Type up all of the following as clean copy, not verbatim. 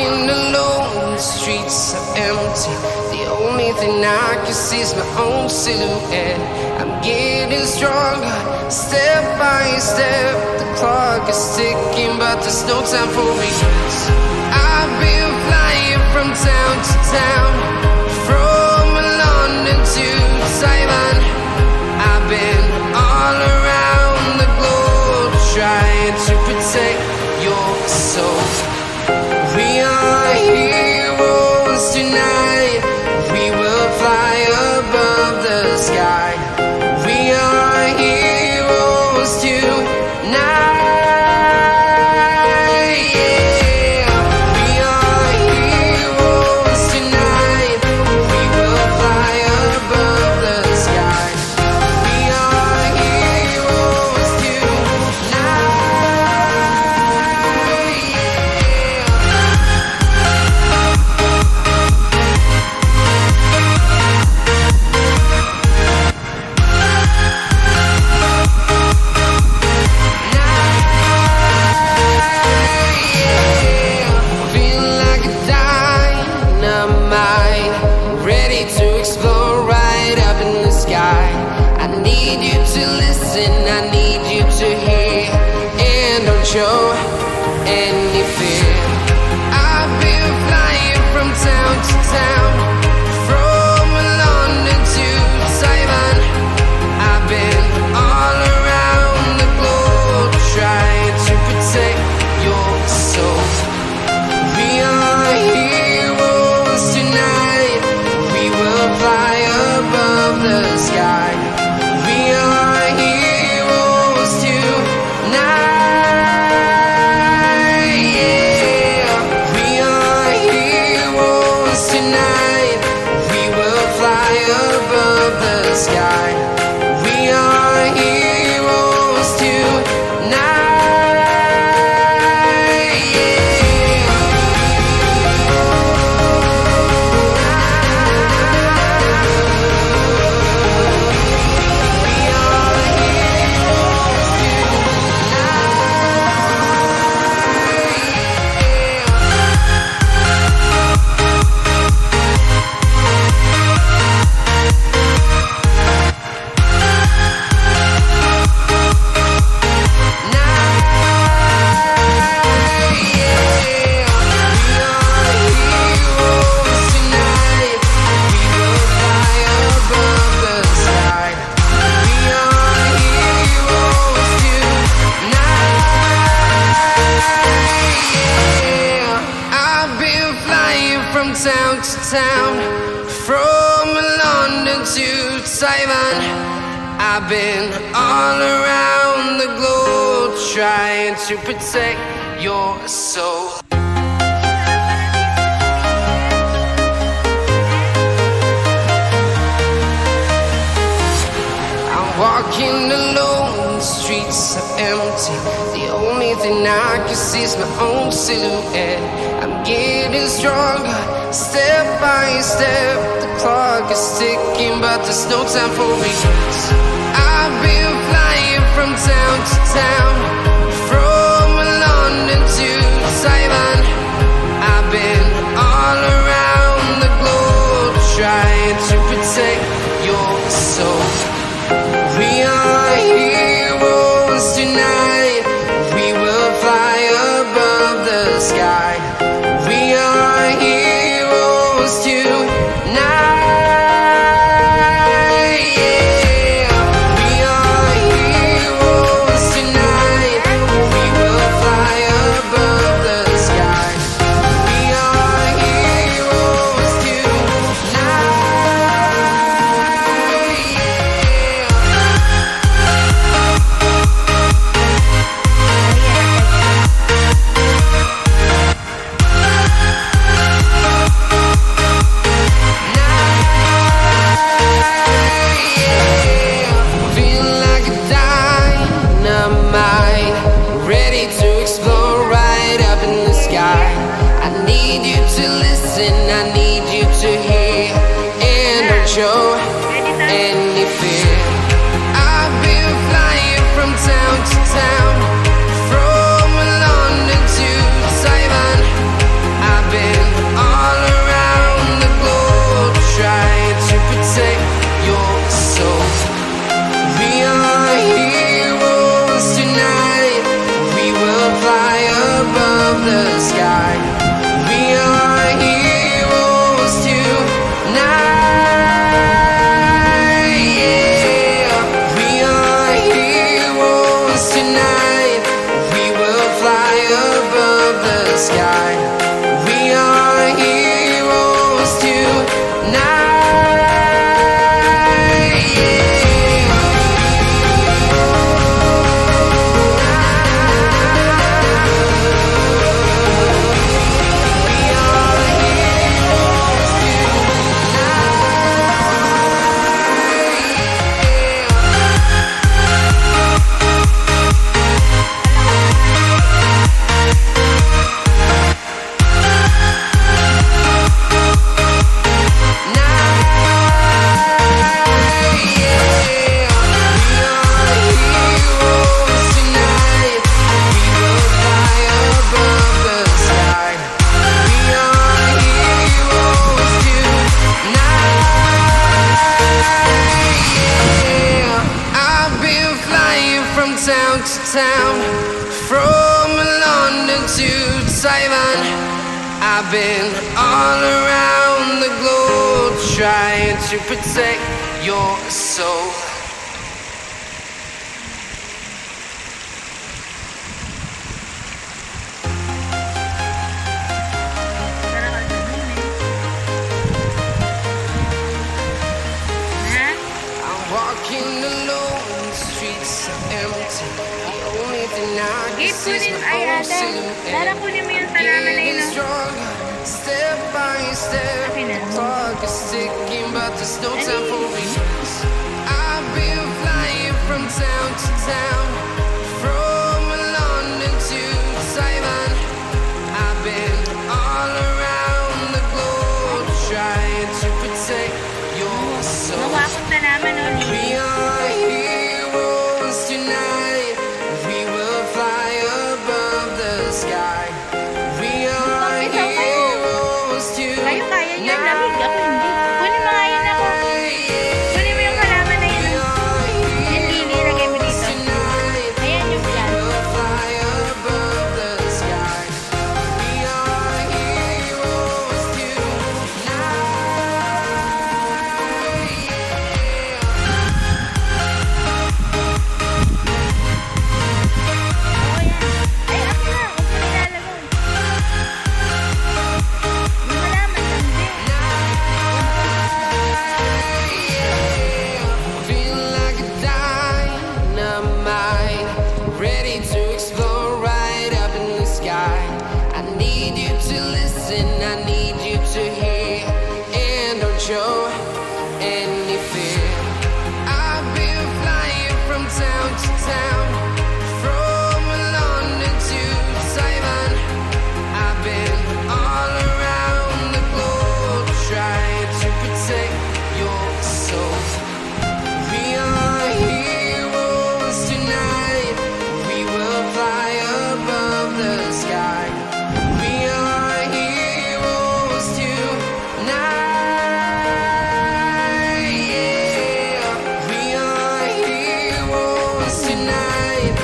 walking alone, the streets are empty. The only thing I can see is my own silhouette. I'm getting stronger, step by step. The clock is ticking, but there's no time for regrets. I've been flying from town to town, from London to Taiwan. I've been all around the globe, trying to protect your soul. We are heroes tonight. We will fly above the sky. We are heroes tonight. Yeah. We are heroes tonight. We will fly above the sky. We are heroes tonight. I need you to hear, and don't show any fear. I've been flying from town to town, from London to Taiwan. I've been all around the globe, trying to protect your soul. We are heroes tonight. We will fly above the sky. We are heroes tonight. Yeah. We are heroes tonight. We will fly above the sky. We are heroes tonight. Yeah. From town to town, from London to Taiwan. I've been all around the globe, trying to protect your soul. I'm walking alone, the streets are empty. The only thing I can see is my own silhouette. I'm getting stronger, step by step. The clock is ticking, but there's no time for regrets. I've been flying from town to town, from London to Taiwan. I've been all around the globe, trying to protect your soul. We are heroes tonight. We will fly above the sky. We are heroes tonight. Yeah. We are heroes tonight. We will fly above the sky. We are heroes tonight. show any fear. I've been flying from town to town, from London to Taiwan. I've been to town, from London to Taiwan. I've been all around the globe trying to protect your soul. Walking alone, the streets are empty. The only thing I can see is my own silhouette. Getting stronger, step by step. The clock is ticking, but there's no time for regrets. I've been flying from town to town, from London to Taiwan. I've been all around the globe trying to protect your soul. We are heroes tonight. We will fly above the sky. We are heroes tonight. Ready to explore right up in the sky. I need you to listen, I need you to hear, and don't show any fear. I've been flying from town to town, from London to Taiwan. I've been all around the globe trying to protect your soul. We are heroes tonight. Fly above the sky. We are heroes tonight. Yeah. We are heroes tonight.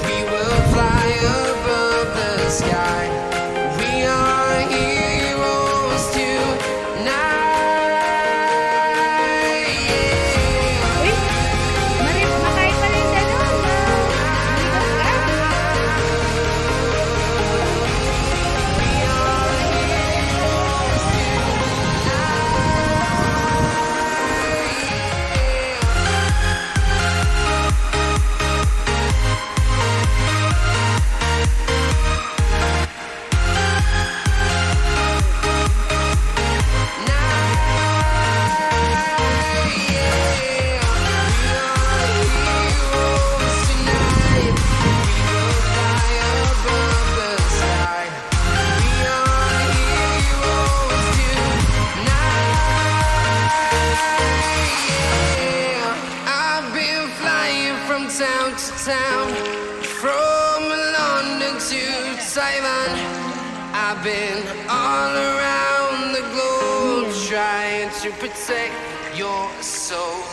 We will fly above the sky. We are heroes tonight. Town to town, from London to Taiwan. I've been all around the globe trying to protect your soul.